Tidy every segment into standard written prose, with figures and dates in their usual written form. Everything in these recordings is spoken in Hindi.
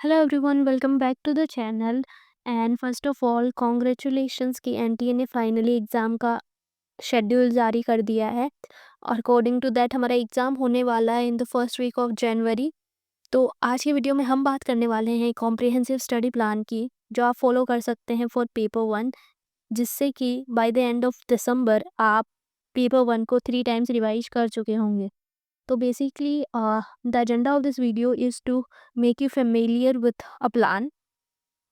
Hello everyone, welcome back to the channel. And first of all congratulations कि एनटीए ने फाइनली एग्ज़ाम का शेड्यूल जारी कर दिया है और अकॉर्डिंग टू दैट हमारा एग्ज़ाम होने वाला है in the first week of January. तो आज की वीडियो में हम बात करने वाले हैं कॉम्प्रिहेंसिव स्टडी प्लान की, जो आप फॉलो कर सकते हैं फॉर पेपर वन, जिससे कि by the end of December आप पेपर वन को 3 टाइम्स रिवाइज कर चुके होंगे। So basically, the agenda of this video is to make you familiar with a plan.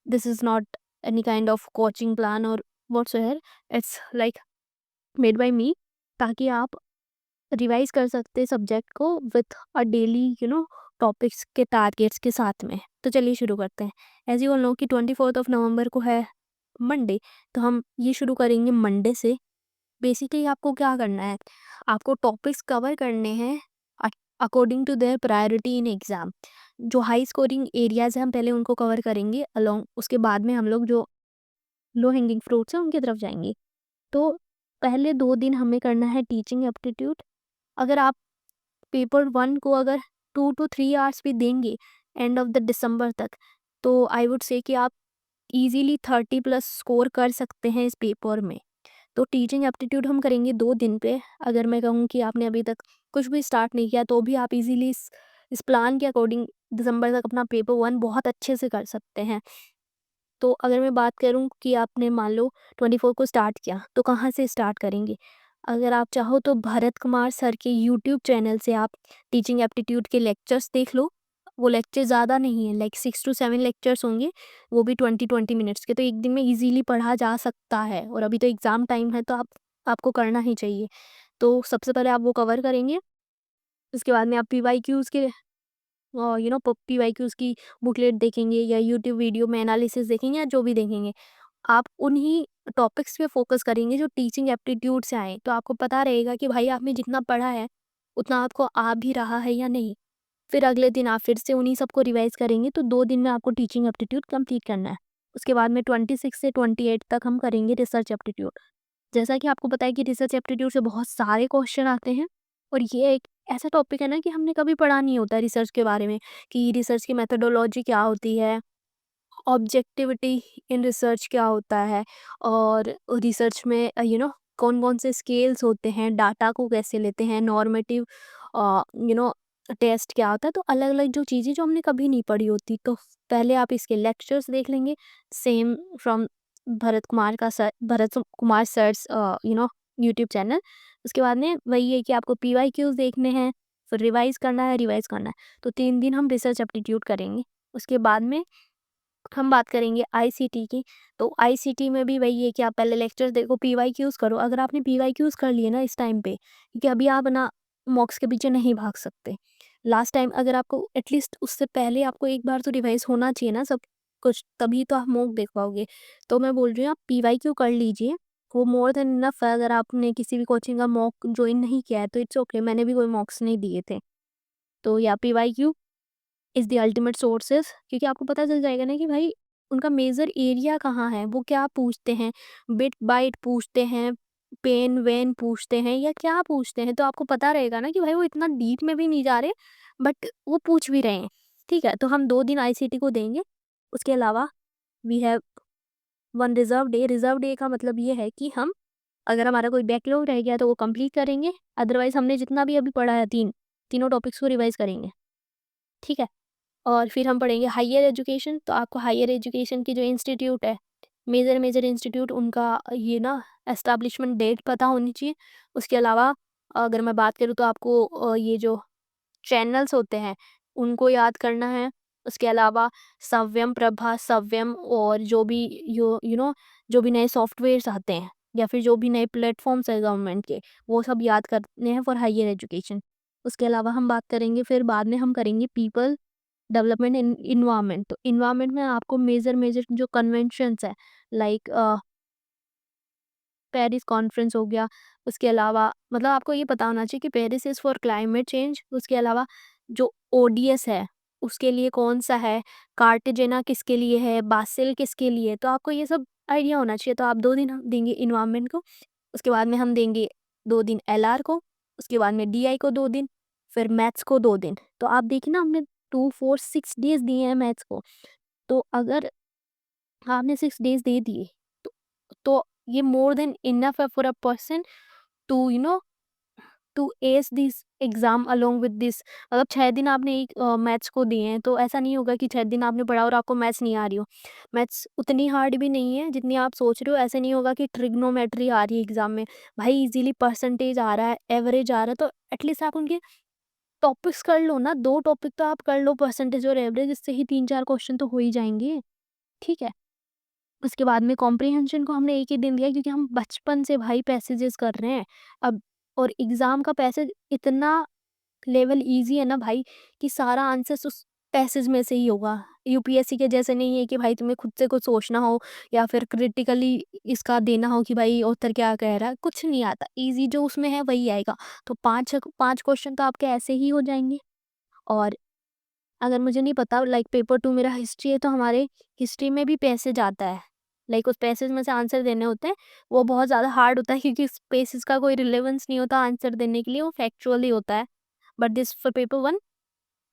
This is not any kind of coaching plan or whatsoever. It's like made by me, ताकि आप रिवाइज कर सकते सब्जेक्ट को विथ अ डेली टॉपिक्स के टारगेट्स के साथ में। तो चलिए शुरू करते हैं। एज यू ऑल नो कि 24 नवंबर को है मंडे, तो हम ये शुरू करेंगे मंडे से। बेसिकली आपको क्या करना है, आपको टॉपिक्स कवर करने हैं according to their priority in exam. जो हाई स्कोरिंग एरियाज़ हैं हम पहले उनको कवर करेंगे अलोंग, उसके बाद में हम लोग जो लो हैंगिंग फ्रूट्स हैं उनकी तरफ जाएंगे। तो पहले 2 दिन हमें करना है टीचिंग एप्टीट्यूड। अगर आप पेपर वन को अगर 2 to 3 आवर्स भी देंगे एंड ऑफ द दिसंबर तक, तो आई वुड से कि आप इजीली 30+ स्कोर कर सकते हैं इस पेपर में। तो टीचिंग एप्टीट्यूड हम करेंगे 2 दिन पे। अगर मैं कहूँ कि आपने अभी तक कुछ भी स्टार्ट नहीं किया, तो भी आप इजीली इस प्लान के अकॉर्डिंग दिसंबर तक अपना पेपर वन बहुत अच्छे से कर सकते हैं। तो अगर मैं बात करूँ कि आपने मान लो 24 को स्टार्ट किया, तो कहाँ से स्टार्ट करेंगे। अगर आप चाहो तो भरत कुमार सर के यूट्यूब चैनल से आप टीचिंग एप्टीट्यूड के लेक्चर्स देख लो। वो लेक्चर ज़्यादा नहीं है, लाइक 6 to 7 लेक्चर्स होंगे, वो भी 20-20 मिनट्स के। तो एक दिन में इजीली पढ़ा जा सकता है, और अभी तो एग्ज़ाम टाइम है, तो आपको करना ही चाहिए। तो सबसे पहले आप वो कवर करेंगे। उसके बाद में आप पीवाईक्यूज़ के पीवाईक्यूज़ की बुकलेट देखेंगे या यूट्यूब वीडियो में एनालिसिस देखेंगे या जो भी देखेंगे। आप उन्हीं टॉपिक्स पे फोकस करेंगे जो टीचिंग एप्टीट्यूड से आए, तो आपको पता रहेगा कि भाई आपने जितना पढ़ा है उतना आपको आ भी रहा है या नहीं। फिर अगले दिन आप फिर से उन्हीं सबको रिवाइज करेंगे, तो 2 दिन में आपको टीचिंग एप्टीट्यूड कंप्लीट करना है। उसके बाद में 26 से 28 तक हम करेंगे रिसर्च एप्टीट्यूड। जैसा कि आपको पता है कि रिसर्च एप्टीट्यूड से बहुत सारे क्वेश्चन आते हैं, और ये एक ऐसा टॉपिक है ना कि हमने कभी पढ़ा नहीं होता रिसर्च के बारे में, कि रिसर्च की मेथोडोलॉजी क्या होती है, ऑब्जेक्टिविटी इन रिसर्च क्या होता है, और रिसर्च में कौन कौन से स्केल्स होते हैं, डाटा को कैसे लेते हैं, नॉर्मेटिव टेस्ट क्या होता है। तो अलग अलग जो चीज़ें जो हमने कभी नहीं पढ़ी होती, तो पहले आप इसके लेक्चर्स देख लेंगे, same from Bharat Kumar sir's YouTube channel. उसके बाद में वही है कि आपको पीवाईक्यूज देखने हैं, फिर रिवाइज करना है। तो 3 दिन हम रिसर्च एप्टीट्यूड करेंगे। उसके बाद में हम बात करेंगे आईसीटी की। तो आईसीटी में भी वही है कि आप पहले लेक्चर देखो, पीवाईक्यूज करो। अगर आपने पीवाईक्यूज कर लिए ना इस टाइम पे, क्योंकि अभी आप ना मॉक्स के पीछे नहीं भाग सकते। लास्ट टाइम अगर आपको एटलीस्ट उससे पहले आपको एक बार तो रिवाइज होना चाहिए ना सब कुछ, तभी तो आप मॉक देख पाओगे। तो मैं बोल रही हूँ आप पीवाईक्यू कर लीजिए, वो मोर देन इनफ है। अगर आपने किसी भी कोचिंग का मॉक ज्वाइन नहीं किया है तो इट्स ओके, मैंने भी कोई मॉक्स नहीं दिए थे। तो या PYQ is the ultimate sources, क्योंकि आपको पता चल जाएगा ना कि भाई उनका मेजर एरिया कहाँ है, वो क्या पूछते हैं, बिट बाइट पूछते हैं, पेन वेन पूछते हैं, या क्या पूछते हैं। तो आपको पता रहेगा ना कि भाई वो इतना डीप में भी नहीं जा रहे, बट वो पूछ भी रहे हैं। ठीक है, तो हम 2 दिन आईसीटी को देंगे। उसके अलावा we have one reserve day. Reserve day का मतलब ये है कि हम, अगर हमारा कोई बैकलॉग रह गया तो वो कंप्लीट करेंगे, अदरवाइज हमने जितना भी अभी पढ़ा है तीनों टॉपिक्स को रिवाइज करेंगे। ठीक है, और फिर हम पढ़ेंगे हायर एजुकेशन। तो आपको हायर एजुकेशन की जो इंस्टीट्यूट है, मेजर मेजर इंस्टीट्यूट, उनका ये ना एस्टैब्लिशमेंट डेट पता होनी चाहिए। उसके अलावा अगर मैं बात करूँ तो आपको ये जो चैनल्स होते हैं उनको याद करना है। उसके अलावा सव्यम प्रभा, सव्यम, और जो भी जो भी नए सॉफ्टवेयर्स आते हैं या फिर जो भी नए प्लेटफॉर्म्स है गवर्नमेंट के, वो सब याद करने हैं फॉर हायर एजुकेशन। उसके अलावा हम बात करेंगे, फिर बाद में हम करेंगे पीपल डेवलपमेंट इन इन्वायरमेंट। तो इन्वायरमेंट में आपको मेजर मेजर जो कन्वेंशंस है, लाइक पेरिस कॉन्फ्रेंस हो गया। उसके अलावा मतलब आपको ये पता होना चाहिए कि Paris is for climate change. उसके अलावा जो ओडीएस है उसके लिए कौन सा है, कार्टेजेना किसके लिए है, बासिल किसके लिए है, तो आपको ये सब आइडिया होना चाहिए। तो आप 2 दिन हम देंगे इन्वायरमेंट को। उसके बाद में हम देंगे 2 दिन एलआर को। उसके बाद में डीआई को 2 दिन, फिर मैथ्स को 2 दिन। तो आप देखिए ना, हमने 2, 4, 6 डेज़ दिए हैं मैथ्स को। तो अगर आपने 6 डेज़ दे दिए, तो ये मोर देन इनफ है for a person to to ace this exam along with this. मतलब 6 दिन आपने एक मैथ्स को दिए हैं, तो ऐसा नहीं होगा कि 6 दिन आपने पढ़ा और आपको मैथ्स नहीं आ रही हो। मैथ्स उतनी हार्ड भी नहीं है जितनी आप सोच रहे हो। ऐसे नहीं होगा कि ट्रिग्नोमेट्री आ रही है एग्जाम में, भाई इजीली परसेंटेज आ रहा है, एवरेज आ रहा है, तो एटलीस्ट आप उनके टॉपिक्स कर लो ना। 2 टॉपिक तो आप कर लो, परसेंटेज और एवरेज, इससे ही 3-4 क्वेश्चन तो हो ही जाएंगे, ठीक है। उसके बाद में कॉम्प्रिहेंशन को हमने एक ही दिन दिया क्योंकि हम बचपन से भाई पैसेजेस कर रहे हैं अब। और एग्जाम का पैसेज इतना लेवल इजी है ना भाई, कि सारा आंसर्स उस पैसेज में से ही होगा। यूपीएससी के जैसे नहीं है कि भाई तुम्हें खुद से कुछ सोचना हो या फिर क्रिटिकली इसका देना हो कि भाई ऑथर क्या कह रहा है, कुछ नहीं आता। इजी जो उसमें है वही आएगा। तो 5 क्वेश्चन तो आपके ऐसे ही हो जाएंगे। और अगर मुझे नहीं पता, लाइक पेपर 2 मेरा हिस्ट्री है, तो हमारे हिस्ट्री में भी पैसेज आता है। लाइक उस पैसेज में से आंसर देने होते हैं। वो बहुत ज़्यादा हार्ड होता है क्योंकि उस पैसेज का कोई रिलेवेंस नहीं होता आंसर देने के लिए, वो फैक्चुअल ही होता है। बट दिस फॉर पेपर 1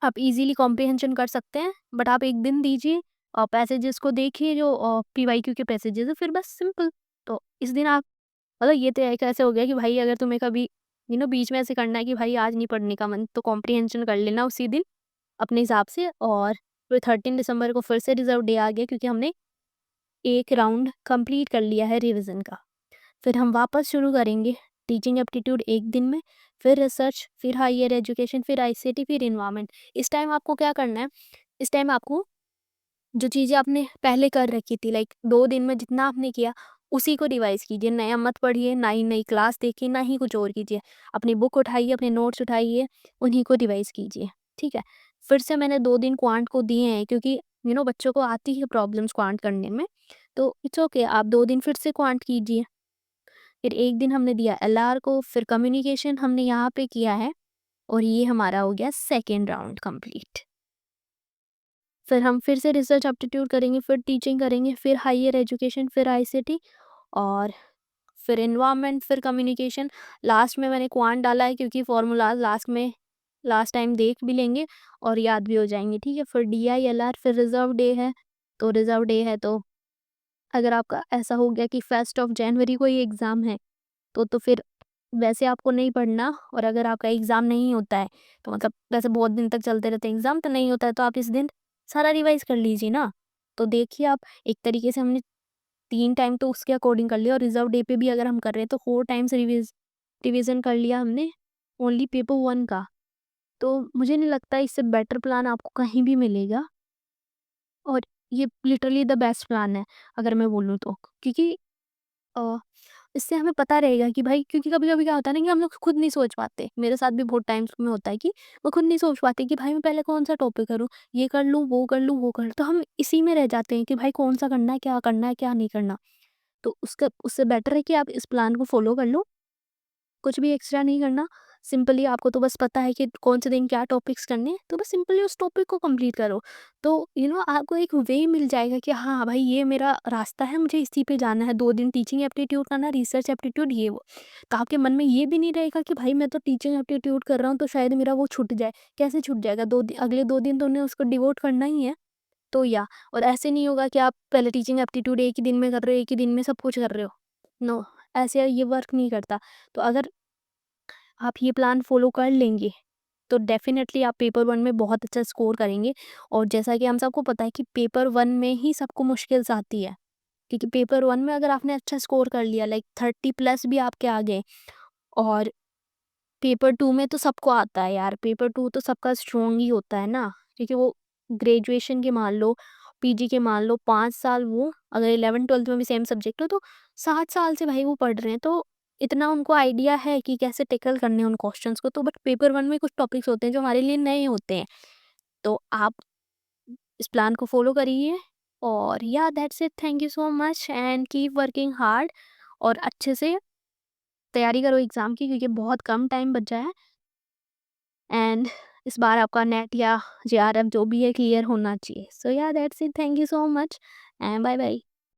आप इजीली कॉम्प्रिहेंशन कर सकते हैं। बट आप एक दिन दीजिए और पैसेजेस को देखिए जो पीवाईक्यू के पैसेजेस है, फिर बस सिंपल। तो इस दिन आप, मतलब ये तो एक ऐसे हो गया कि भाई अगर तुम्हें कभी बीच में ऐसे करना है कि भाई आज नहीं पढ़ने का मन, तो कॉम्प्रिहेंशन कर लेना उसी दिन अपने हिसाब से। और फिर 13 दिसंबर को फिर से रिजर्व डे आ गया क्योंकि हमने एक राउंड कंप्लीट कर लिया है रिवीजन का। फिर हम वापस शुरू करेंगे टीचिंग एप्टीट्यूड एक दिन में, फिर रिसर्च, फिर हायर एजुकेशन, फिर आईसीटी, फिर इन्वायरमेंट। इस टाइम आपको क्या करना है, इस टाइम आपको जो चीज़ें आपने पहले कर रखी थी, लाइक 2 दिन में जितना आपने किया उसी को रिवाइज कीजिए। नया मत पढ़िए, ना ही नई क्लास देखिए, ना ही कुछ और कीजिए। अपनी बुक उठाइए, अपने नोट्स उठाइए, उन्हीं को रिवाइज कीजिए, ठीक है। फिर से मैंने 2 दिन क्वांट को दिए हैं क्योंकि बच्चों को आती है प्रॉब्लम्स क्वांट करने में, तो इट्स ओके, आप 2 दिन फिर से क्वांट कीजिए। फिर एक दिन हमने दिया एलआर को, फिर कम्युनिकेशन हमने यहाँ पे किया है। और ये हमारा हो गया सेकेंड राउंड कंप्लीट। फिर हम फिर से रिसर्च एप्टीट्यूड करेंगे, फिर टीचिंग करेंगे, फिर हायर एजुकेशन, फिर आईसीटी, और फिर एनवायरनमेंट, फिर कम्युनिकेशन। लास्ट में मैंने क्वांट डाला है क्योंकि फॉर्मूलाज लास्ट में लास्ट टाइम देख भी लेंगे और याद भी हो जाएंगे, ठीक है। फिर डीआईएलआर, फिर रिजर्व डे है। तो रिजर्व डे है, तो अगर आपका ऐसा हो गया कि 1 जनवरी को ही एग्ज़ाम है, तो फिर वैसे आपको नहीं पढ़ना। और अगर आपका एग्ज़ाम नहीं होता है, तो मतलब वैसे बहुत दिन तक चलते रहते हैं एग्ज़ाम, तो नहीं होता है तो आप इस दिन सारा रिवाइज़ कर लीजिए ना। तो देखिए आप, एक तरीके से हमने 3 टाइम तो उसके अकॉर्डिंग कर लिया, और रिज़र्व डे पे भी अगर हम कर रहे हैं तो 4 टाइम्स रिवीज़न कर लिया हमने ओनली पेपर 1 का। तो मुझे नहीं लगता इससे बेटर प्लान आपको कहीं भी मिलेगा। और ये लिटरली द बेस्ट प्लान है अगर मैं बोलूँ तो। क्योंकि अ, इससे हमें पता रहेगा कि भाई, क्योंकि कभी-कभी क्या होता है ना कि हम लोग खुद नहीं सोच पाते। मेरे साथ भी बहुत टाइम्स में होता है कि मैं खुद नहीं सोच पाती कि भाई मैं पहले कौन-सा टॉपिक करूँ, ये कर लूँ, वो कर लूँ, वो कर लूँ। तो हम इसी में रह जाते हैं कि भाई कौन-सा करना है, क्या नहीं करना। तो उसका उससे बेटर है कि आप इस प्लान को फ़ॉलो कर लो। कुछ भी एक्स्ट्रा नहीं करना। सिंपली आपको तो बस पता है कि कौन से दिन क्या टॉपिक्स करने हैं, तो बस सिंपली उस टॉपिक को कंप्लीट करो। तो आपको एक वे मिल जाएगा कि हाँ भाई, ये मेरा रास्ता है, मुझे इसी पे जाना है। 2 दिन टीचिंग एप्टीट्यूड करना, रिसर्च एप्टीट्यूड, ये वो। तो आपके मन में ये भी नहीं रहेगा कि भाई मैं तो टीचिंग एप्टीट्यूड कर रहा हूँ तो शायद मेरा वो छूट जाए। कैसे छूट जाएगा? अगले 2 दिन तो उन्हें उसको डिवोट करना ही है। तो या और ऐसे नहीं होगा कि आप पहले टीचिंग एप्टीट्यूड एक ही दिन में कर रहे हो, एक ही दिन में सब कुछ कर रहे हो। नो, ऐसे ये वर्क नहीं करता। तो अगर आप ये प्लान फ़ॉलो कर लेंगे, तो डेफ़िनेटली आप पेपर 1 में बहुत अच्छा स्कोर करेंगे। और जैसा कि हम सबको पता है कि पेपर 1 में ही सबको मुश्किल्स आती है। क्योंकि पेपर 1 में अगर आपने अच्छा स्कोर कर लिया, लाइक 30 प्लस भी आपके आ गए, और पेपर 2 में तो सबको आता है यार, पेपर 2 तो सबका स्ट्रॉन्ग ही होता है ना। क्योंकि वो ग्रेजुएशन के मान लो, पीजी के मान लो, 5 साल वो अगर 11th-12th में भी सेम सब्जेक्ट हो, तो 7 साल से भाई वो पढ़ रहे हैं। तो इतना उनको आइडिया है कि कैसे टैकल करने हैं उन क्वेश्चंस को। तो बट पेपर 1 में कुछ टॉपिक्स होते हैं जो हमारे लिए नए होते हैं। तो आप इस प्लान को फ़ॉलो करिए। और या that's it, thank you so much and keep working hard. और अच्छे से तैयारी करो एग्ज़ाम की, क्योंकि बहुत कम टाइम बचा है। एंड इस बार आपका नेट या जेआरएफ जो भी है क्लियर होना चाहिए। So yeah that's it, thank you so much and bye bye.